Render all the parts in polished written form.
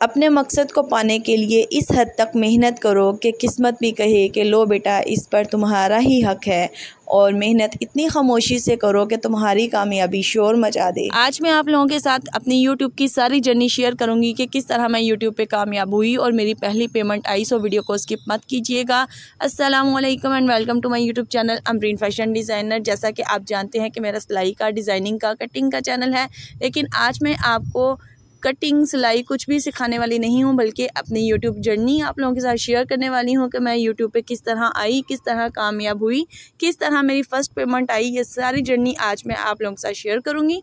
अपने मकसद को पाने के लिए इस हद तक मेहनत करो कि किस्मत भी कहे कि लो बेटा इस पर तुम्हारा ही हक है, और मेहनत इतनी खामोशी से करो कि तुम्हारी कामयाबी शोर मचा दे। आज मैं आप लोगों के साथ अपनी YouTube की सारी जर्नी शेयर करूंगी कि किस तरह मैं YouTube पे कामयाब हुई और मेरी पहली पेमेंट आई। सो वीडियो को स्किप मत कीजिएगा। अस्सलाम वालेकुम and welcome to my YouTube चैनल अमरीन फैशन डिज़ाइनर। जैसा कि आप जानते हैं कि मेरा सिलाई का, डिज़ाइनिंग का, कटिंग का चैनल है, लेकिन आज मैं आपको कटिंग, सिलाई कुछ भी सिखाने वाली नहीं हूँ, बल्कि अपनी यूट्यूब जर्नी आप लोगों के साथ शेयर करने वाली हूँ कि मैं यूट्यूब पे किस तरह आई, किस तरह कामयाब हुई, किस तरह मेरी फ़र्स्ट पेमेंट आई। ये सारी जर्नी आज मैं आप लोगों के साथ शेयर करूँगी।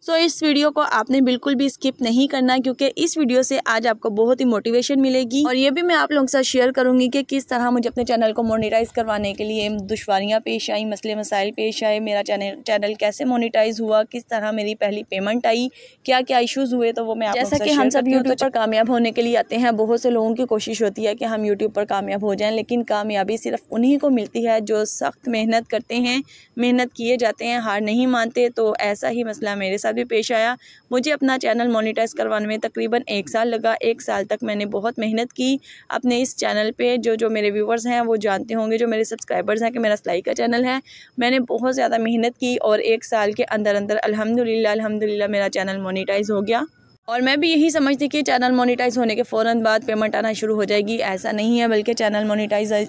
सो इस वीडियो को आपने बिल्कुल भी स्किप नहीं करना, क्योंकि इस वीडियो से आज आपको बहुत ही मोटिवेशन मिलेगी। और ये भी मैं आप लोगों के साथ शेयर करूंगी कि किस तरह मुझे अपने चैनल को मोनेटाइज करवाने के लिए दुश्वारियां पेश आई, मसले मसाइल पेश आए, मेरा चैनल कैसे मोनेटाइज हुआ, किस तरह मेरी पहली पेमेंट आई, क्या क्या इशूज़ हुए, तो वो मैं जैसा कि हम सब यूट्यूब पर कामयाब होने के लिए आते हैं। बहुत से लोगों की कोशिश होती है कि हम यूट्यूब पर कामयाब हो जाएँ, लेकिन कामयाबी सिर्फ उन्हीं को मिलती है जो सख्त मेहनत करते हैं, मेहनत किए जाते हैं, हार नहीं मानते। तो ऐसा ही मसला मेरे साथ भी पेश आया। मुझे अपना चैनल मोनेटाइज करवाने में तकरीबन 1 साल लगा। 1 साल तक मैंने बहुत मेहनत की अपने इस चैनल पे। जो मेरे व्यूवर्स हैं वो जानते होंगे, जो मेरे सब्सक्राइबर्स हैं, कि मेरा सिलाई का चैनल है। मैंने बहुत ज़्यादा मेहनत की और 1 साल के अंदर अंदर अल्हम्दुलिल्लाह मेरा चैनल मोनेटाइज हो गया। और मैं भी यही समझती कि चैनल मोनेटाइज होने के फ़ौरन बाद पेमेंट आना शुरू हो जाएगी। ऐसा नहीं है, बल्कि चैनल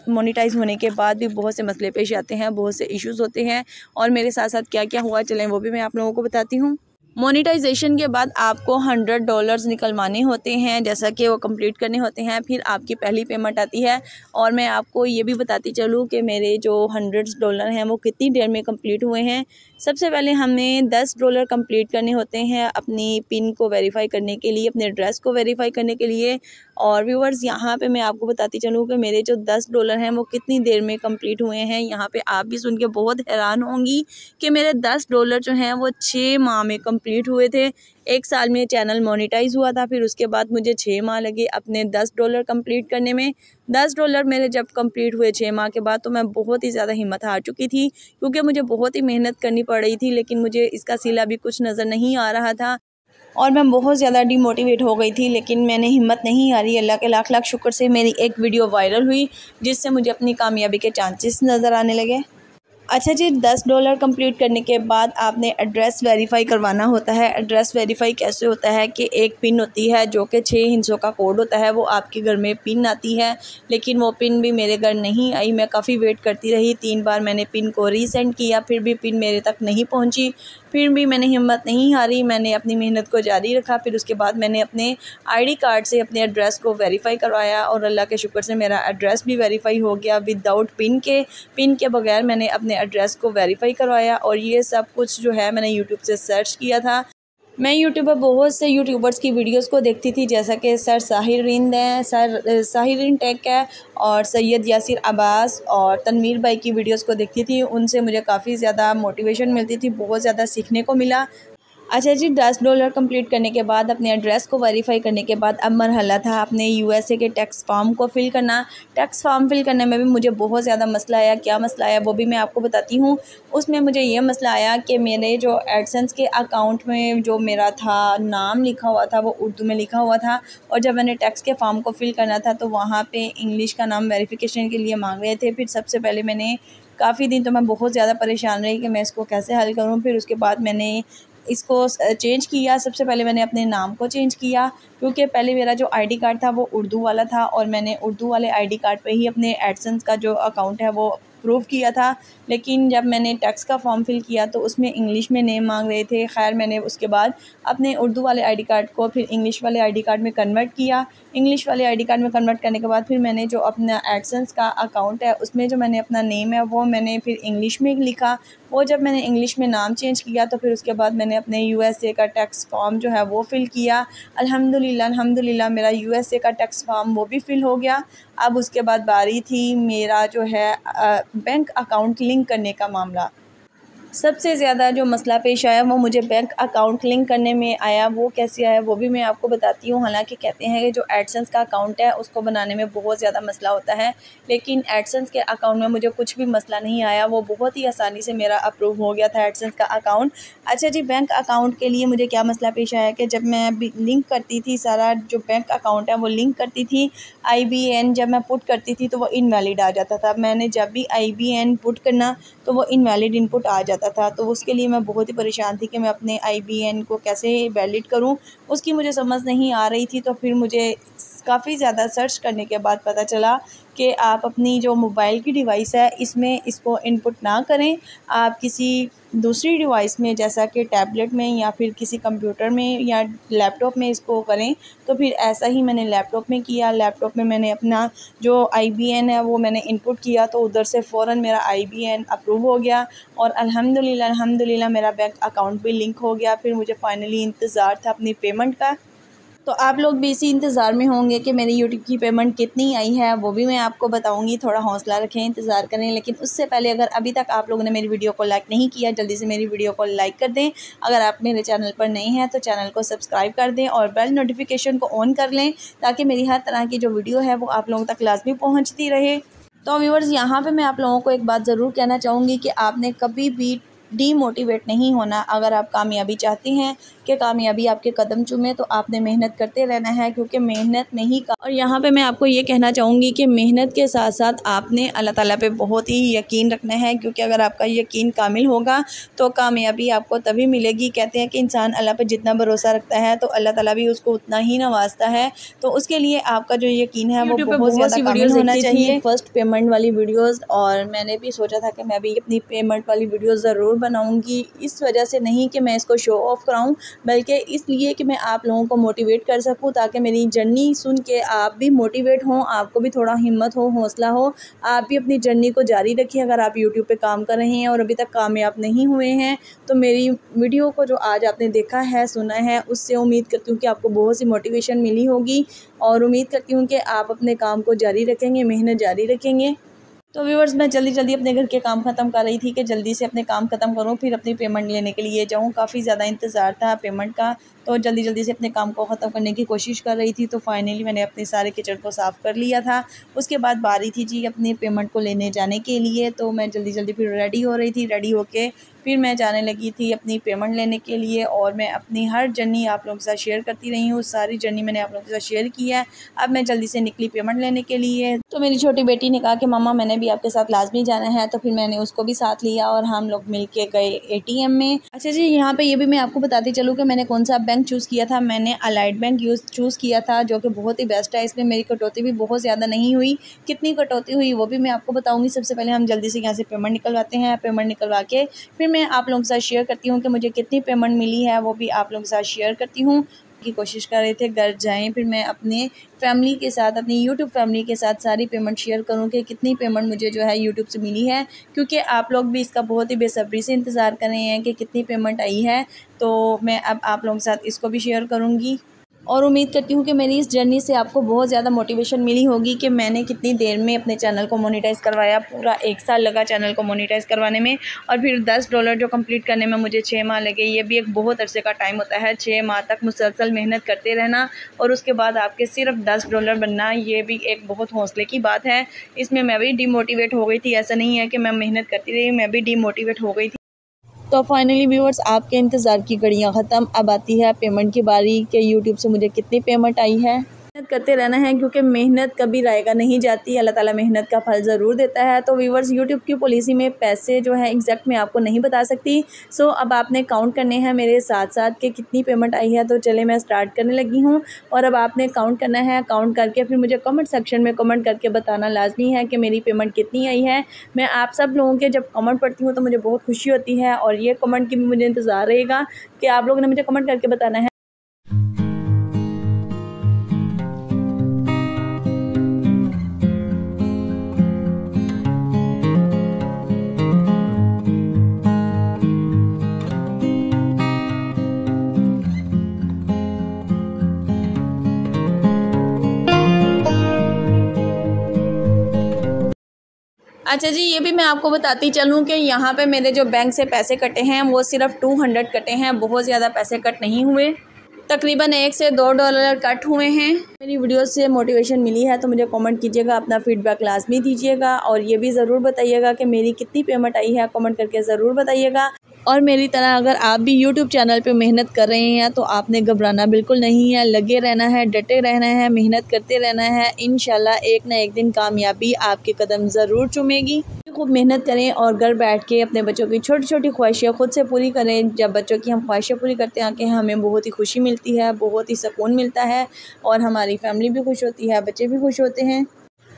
मोनेटाइज होने के बाद भी बहुत से मसले पेश आते हैं, बहुत से इश्यूज़ होते हैं। और मेरे साथ साथ क्या क्या हुआ, चलें वो भी मैं आप लोगों को बताती हूँ। मोनेटाइजेशन के बाद आपको $100 निकलवाने होते हैं, जैसा कि वो कंप्लीट करने होते हैं, फिर आपकी पहली पेमेंट आती है। और मैं आपको ये भी बताती चलूँ कि मेरे जो $100 हैं वो कितनी देर में कंप्लीट हुए हैं। सबसे पहले हमें $10 कंप्लीट करने होते हैं अपनी पिन को वेरीफाई करने के लिए, अपने एड्रेस को वेरीफाई करने के लिए। और व्यूवर्स, यहाँ पे मैं आपको बताती चलूँ कि मेरे जो $10 हैं वो कितनी देर में कंप्लीट हुए हैं। यहाँ पे आप भी सुन के बहुत हैरान होंगी कि मेरे $10 जो हैं वो 6 माह में कंप्लीट हुए थे। 1 साल में चैनल मोनेटाइज हुआ था, फिर उसके बाद मुझे 6 माह लगे अपने $10 कंप्लीट करने में। $10 मेरे जब कंप्लीट हुए 6 माह के बाद, तो मैं बहुत ही ज़्यादा हिम्मत हार चुकी थी, क्योंकि मुझे बहुत ही मेहनत करनी पड़ रही थी, लेकिन मुझे इसका सिला भी कुछ नज़र नहीं आ रहा था और मैं बहुत ज़्यादा डिमोटिवेट हो गई थी। लेकिन मैंने हिम्मत नहीं हारी। अल्लाह के लाख लाख शुक्र से मेरी एक वीडियो वायरल हुई, जिससे मुझे अपनी कामयाबी के चांसेस नज़र आने लगे। अच्छा जी, $10 कंप्लीट करने के बाद आपने एड्रेस वेरीफाई करवाना होता है। एड्रेस वेरीफाई कैसे होता है कि एक पिन होती है जो कि 6 हिस्सों का कोड होता है, वो आपके घर में पिन आती है, लेकिन वो पिन भी मेरे घर नहीं आई। मैं काफ़ी वेट करती रही, 3 बार मैंने पिन को रीसेंड किया, फिर भी पिन मेरे तक नहीं पहुंची। फिर भी मैंने हिम्मत नहीं हारी, मैंने अपनी मेहनत को जारी रखा। फिर उसके बाद मैंने अपने आईडी कार्ड से अपने एड्रेस को वेरीफाई करवाया और अल्लाह के शुक्र से मेरा एड्रेस भी वेरीफाई हो गया विदाउट पिन के बगैर मैंने अपने एड्रेस को वेरीफाई करवाया। और ये सब कुछ जो है मैंने यूट्यूब से सर्च किया था। मैं यूट्यूब पर बहुत से यूट्यूबर्स की वीडियोस को देखती थी, जैसा कि सर साहिर-रिंद हैं, सर साहिर-रिंद टेक है, और सैयद यासिर अब्बास और तनवीर भाई की वीडियोस को देखती थी। उनसे मुझे काफ़ी ज़्यादा मोटिवेशन मिलती थी, बहुत ज़्यादा सीखने को मिला। अच्छा जी, $10 कंप्लीट करने के बाद, अपने एड्रेस को वेरीफाई करने के बाद, अब मरहला था अपने यूएसए के टैक्स फॉर्म को फ़िल करना। टैक्स फॉर्म फ़िल करने में भी मुझे बहुत ज़्यादा मसला आया। क्या मसला आया वो भी मैं आपको बताती हूँ। उसमें मुझे ये मसला आया कि मेरे जो एडसेंस के अकाउंट में जो मेरा था नाम लिखा हुआ था वो उर्दू में लिखा हुआ था, और जब मैंने टैक्स के फॉर्म को फ़िल करना था तो वहाँ पर इंग्लिश का नाम वेरीफ़िकेशन के लिए मांग रहे थे। फिर सबसे पहले मैंने काफ़ी दिन तो मैं बहुत ज़्यादा परेशान रही कि मैं इसको कैसे हल करूँ। फिर उसके बाद मैंने इसको चेंज किया। सबसे पहले मैंने अपने नाम को चेंज किया, क्योंकि पहले मेरा जो आईडी कार्ड था वो उर्दू वाला था, और मैंने उर्दू वाले आईडी कार्ड पे ही अपने एडसेंस का जो अकाउंट है वो प्रूव किया था। लेकिन जब मैंने टैक्स का फॉर्म फिल किया तो उसमें इंग्लिश में नेम मांग रहे थे। खैर, मैंने उसके बाद अपने उर्दू वाले आईडी कार्ड को फिर इंग्लिश वाले आईडी कार्ड में कन्वर्ट किया। इंग्लिश वाले आईडी कार्ड में कन्वर्ट करने के बाद फिर मैंने जो अपना एडसेंस का अकाउंट है उसमें जो मैंने अपना नेम है वो मैंने फिर इंग्लिश में लिखा। वो जब मैंने इंग्लिश में नाम चेंज किया तो फिर उसके बाद मैंने अपने यूएसए का टैक्स फॉर्म जो है वो फ़िल किया। अल्हम्दुलिल्लाह मेरा यूएसए का टैक्स फॉर्म वो भी फ़िल हो गया। अब उसके बाद बारी थी मेरा जो है बैंक अकाउंट लिंक करने का मामला। सबसे ज़्यादा जो मसला पेश आया वो मुझे बैंक अकाउंट लिंक करने में आया। वो कैसे आया वो भी मैं आपको बताती हूँ। हालांकि कहते हैं कि जो एडसेंस का अकाउंट है उसको बनाने में बहुत ज़्यादा मसला होता है, लेकिन एडसेंस के अकाउंट में मुझे कुछ भी मसला नहीं आया। वो बहुत ही आसानी से मेरा अप्रूव हो गया था एडसेंस का अकाउंट। अच्छा जी, बैंक अकाउंट के लिए मुझे क्या मसला पेश आया कि जब मैं लिंक करती थी, सारा जो बैंक अकाउंट है वो लिंक करती थी, IBN जब मैं पुट करती थी तो वो इनवैलिड आ जाता था। मैंने जब भी IBN पुट करना तो वो इनवैलिड इनपुट आ जाता था। तो उसके लिए मैं बहुत ही परेशान थी कि मैं अपने IBN को कैसे वैलिड करूं, उसकी मुझे समझ नहीं आ रही थी। तो फिर मुझे काफ़ी ज़्यादा सर्च करने के बाद पता चला कि आप अपनी जो मोबाइल की डिवाइस है इसमें इसको इनपुट ना करें, आप किसी दूसरी डिवाइस में जैसा कि टैबलेट में या फिर किसी कंप्यूटर में या लैपटॉप में इसको करें। तो फिर ऐसा ही मैंने लैपटॉप में किया। लैपटॉप में मैंने अपना जो IBN है वो मैंने इनपुट किया, तो उधर से फ़ौरन मेरा IBN अप्रूव हो गया और अल्हम्दुलिल्लाह मेरा बैंक अकाउंट भी लिंक हो गया। फिर मुझे फ़ाइनली इंतज़ार था अपनी पेमेंट का। तो आप लोग भी इसी इंतज़ार में होंगे कि मेरी यूट्यूब की पेमेंट कितनी आई है, वो भी मैं आपको बताऊंगी। थोड़ा हौसला रखें, इंतज़ार करें। लेकिन उससे पहले अगर अभी तक आप लोगों ने मेरी वीडियो को लाइक नहीं किया, जल्दी से मेरी वीडियो को लाइक कर दें। अगर आप मेरे चैनल पर नए हैं तो चैनल को सब्सक्राइब कर दें और बेल नोटिफिकेशन को ऑन कर लें, ताकि मेरी हर तरह की जो वीडियो है वो आप लोगों तक लाजमी पहुँचती रहे। तो व्यूअर्स, यहाँ पे मैं आप लोगों को एक बात ज़रूर कहना चाहूँगी कि आपने कभी भी डीमोटिवेट नहीं होना। अगर आप कामयाबी चाहती हैं कि कामयाबी आपके कदम चूमे, तो आपने मेहनत करते रहना है, क्योंकि मेहनत में ही और यहाँ पे मैं आपको ये कहना चाहूँगी कि मेहनत के साथ साथ आपने अल्लाह ताला पे बहुत ही यकीन रखना है, क्योंकि अगर आपका यकीन कामिल होगा तो कामयाबी आपको तभी मिलेगी। कहते हैं कि इंसान अल्लाह पे जितना भरोसा रखता है तो अल्लाह ताला भी उसको उतना ही नवाजता है। तो उसके लिए आपका जो यकीन है वो बहुत ज़्यादा कामिल होना चाहिए। फर्स्ट पेमेंट वाली वीडियोज़, और मैंने भी सोचा था कि मैं भी अपनी पेमेंट वाली वीडियो ज़रूर बनाऊंगी। इस वजह से नहीं कि मैं इसको शो ऑफ कराऊं, बल्कि इसलिए कि मैं आप लोगों को मोटिवेट कर सकूं, ताकि मेरी जर्नी सुन के आप भी मोटिवेट हों, आपको भी थोड़ा हिम्मत हो, हौसला हो, आप भी अपनी जर्नी को जारी रखिए। अगर आप यूट्यूब पे काम कर रहे हैं और अभी तक कामयाब नहीं हुए हैं, तो मेरी वीडियो को जो आज आपने देखा है, सुना है, उससे उम्मीद करती हूँ कि आपको बहुत सी मोटिवेशन मिली होगी और उम्मीद करती हूँ कि आप अपने काम को जारी रखेंगे, मेहनत जारी रखेंगे। तो व्यूअर्स, मैं जल्दी अपने घर के काम ख़त्म कर रही थी कि जल्दी से अपने काम ख़त्म करूँ, फिर अपनी पेमेंट लेने के लिए जाऊँ। काफ़ी ज़्यादा इंतज़ार था पेमेंट का, तो जल्दी से अपने काम को ख़त्म करने की कोशिश कर रही थी। तो फाइनली मैंने अपने सारे किचन को साफ़ कर लिया था। उसके बाद बारी थी जी अपनी पेमेंट को लेने जाने के लिए। तो मैं जल्दी फिर रेडी हो रही थी। रेडी होके फिर मैं जाने लगी थी अपनी पेमेंट लेने के लिए, और मैं अपनी हर जर्नी आप लोगों के साथ शेयर करती रही हूँ। सारी जर्नी मैंने आप लोगों के साथ शेयर की है। अब मैं जल्दी से निकली पेमेंट लेने के लिए। तो मेरी छोटी बेटी ने कहा कि मम्मा मैंने भी आपके साथ लाजमी जाना है, तो फिर मैंने उसको भी साथ लिया और हम लोग मिल के गए ATM में। अच्छा जी, यहाँ पे ये भी मैं आपको बताती चलूँ कि मैंने कौन सा बैंक चूज़ किया था। मैंने अलाइड बैंक चूज़ किया था, जो कि बहुत ही बेस्ट है। इसमें मेरी कटौती भी बहुत ज़्यादा नहीं हुई। कितनी कटौती हुई वो भी मैं आपको बताऊँगी। सबसे पहले हम जल्दी से यहाँ से पेमेंट निकलवाते हैं। पेमेंट निकलवा के फिर मैं आप लोगों के साथ शेयर करती हूँ कि मुझे कितनी पेमेंट मिली है, वो भी आप लोगों के साथ शेयर करती हूँ। की कोशिश कर रहे थे घर जाएं, फिर मैं अपने फैमिली के साथ, अपनी यूट्यूब फैमिली के साथ सारी पेमेंट शेयर करूँ कि कितनी पेमेंट मुझे जो है यूट्यूब से मिली है, क्योंकि आप लोग भी इसका बहुत ही बेसब्री से इंतज़ार कर रहे हैं कि कितनी पेमेंट आई है। तो मैं अब आप लोगों के साथ इसको भी शेयर करूँगी और उम्मीद करती हूँ कि मेरी इस जर्नी से आपको बहुत ज़्यादा मोटिवेशन मिली होगी कि मैंने कितनी देर में अपने चैनल को मोनेटाइज़ करवाया। पूरा 1 साल लगा चैनल को मोनेटाइज़ करवाने में, और फिर $10 जो कंप्लीट करने में मुझे 6 माह लगे। ये भी एक बहुत अरसे का टाइम होता है, 6 माह तक मुसलसल मेहनत करते रहना और उसके बाद आपके सिर्फ $10 बनना, ये भी एक बहुत हौसले की बात है। इसमें मैं भी डीमोटिवेट हो गई थी। ऐसा नहीं है कि मैं मेहनत करती रही, मैं भी डीमोटिवेट हो गई थी। तो फाइनली व्यूअर्स, आपके इंतज़ार की घड़ियां ख़त्म। अब आती है पेमेंट की बारी कि यूट्यूब से मुझे कितनी पेमेंट आई है। मेहनत करते रहना है, क्योंकि मेहनत कभी रायगा नहीं जाती। अल्लाह ताला मेहनत का फल ज़रूर देता है। तो व्यूअर्स, यूट्यूब की पॉलिसी में पैसे जो है एग्जैक्ट मैं आपको नहीं बता सकती। सो अब आपने काउंट करने हैं मेरे साथ साथ कि कितनी पेमेंट आई है। तो चले मैं स्टार्ट करने लगी हूँ, और अब आपने काउंट करना है। काउंट करके फिर मुझे कमेंट सेक्शन में कमेंट करके बताना लाजमी है कि मेरी पेमेंट कितनी आई है। मैं आप सब लोगों के जब कमेंट पढ़ती हूँ तो मुझे बहुत खुशी होती है, और ये कमेंट की भी मुझे इंतज़ार रहेगा कि आप लोगों ने मुझे कमेंट करके बताना है। अच्छा जी, ये भी मैं आपको बताती चलूँ कि यहाँ पे मेरे जो बैंक से पैसे कटे हैं वो सिर्फ 200 कटे हैं, बहुत ज़्यादा पैसे कट नहीं हुए। तकरीबन $1 से $2 कट हुए हैं। मेरी वीडियो से मोटिवेशन मिली है तो मुझे कमेंट कीजिएगा, अपना फीडबैक लाजमी दीजिएगा और ये भी ज़रूर बताइएगा कि मेरी कितनी पेमेंट आई है, कमेंट करके ज़रूर बताइएगा। और मेरी तरह अगर आप भी यूट्यूब चैनल पे मेहनत कर रहे हैं तो आपने घबराना बिल्कुल नहीं है, लगे रहना है, डटे रहना है, मेहनत करते रहना है। इंशाल्लाह एक ना एक दिन कामयाबी आपके कदम ज़रूर चूमेगी। खूब मेहनत करें और घर बैठ के अपने बच्चों की छोटी छोटी ख्वाहिशें ख़ुद से पूरी करें। जब बच्चों की हम ख्वाहिशें पूरी करते हैं कि हमें बहुत ही खुशी मिलती है, बहुत ही सुकून मिलता है और हमारी फैमिली भी खुश होती है, बच्चे भी खुश होते हैं।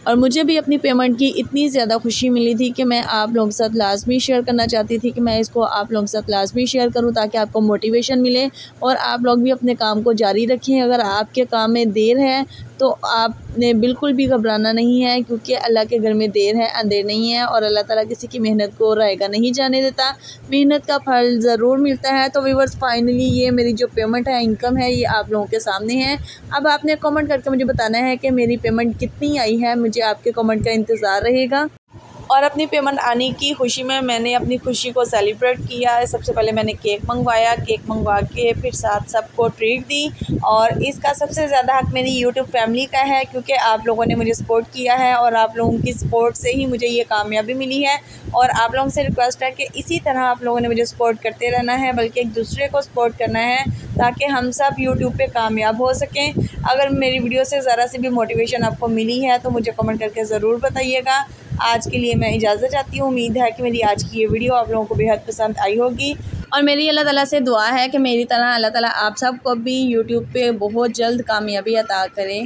और मुझे भी अपनी पेमेंट की इतनी ज़्यादा खुशी मिली थी कि मैं आप लोगों के साथ लाजमी शेयर करना चाहती थी कि मैं इसको आप लोगों के साथ लाजमी शेयर करूं ताकि आपको मोटिवेशन मिले और आप लोग भी अपने काम को जारी रखें। अगर आपके काम में देर है तो आपने बिल्कुल भी घबराना नहीं है, क्योंकि अल्लाह के घर में देर है अंधेर नहीं है और अल्लाह ताला किसी की मेहनत को रहेगा नहीं जाने देता, मेहनत का फल ज़रूर मिलता है। तो व्यूअर्स फाइनली ये मेरी जो पेमेंट है, इनकम है, ये आप लोगों के सामने है। अब आपने कमेंट करके मुझे बताना है कि मेरी पेमेंट कितनी आई है, मुझे आपके कमेंट का इंतज़ार रहेगा। और अपनी पेमेंट आने की खुशी में मैंने अपनी खुशी को सेलिब्रेट किया है। सबसे पहले मैंने केक मंगवाया, केक मंगवा के फिर साथ सबको ट्रीट दी और इसका सबसे ज़्यादा हक़ मेरी यूट्यूब फैमिली का है, क्योंकि आप लोगों ने मुझे सपोर्ट किया है और आप लोगों की सपोर्ट से ही मुझे ये कामयाबी मिली है। और आप लोगों से रिक्वेस्ट है कि इसी तरह आप लोगों ने मुझे सपोर्ट करते रहना है, बल्कि एक दूसरे को सपोर्ट करना है ताकि हम सब यूट्यूब पे कामयाब हो सकें। अगर मेरी वीडियो से ज़रा सी भी मोटिवेशन आपको मिली है तो मुझे कमेंट करके ज़रूर बताइएगा। आज के लिए मैं इजाज़त चाहती हूँ। उम्मीद है कि मेरी आज की ये वीडियो आप लोगों को बेहद पसंद आई होगी और मेरी अल्लाह ताला से दुआ है कि मेरी तरह अल्लाह ताला आप सबको भी यूट्यूब पे बहुत जल्द कामयाबी अता करे।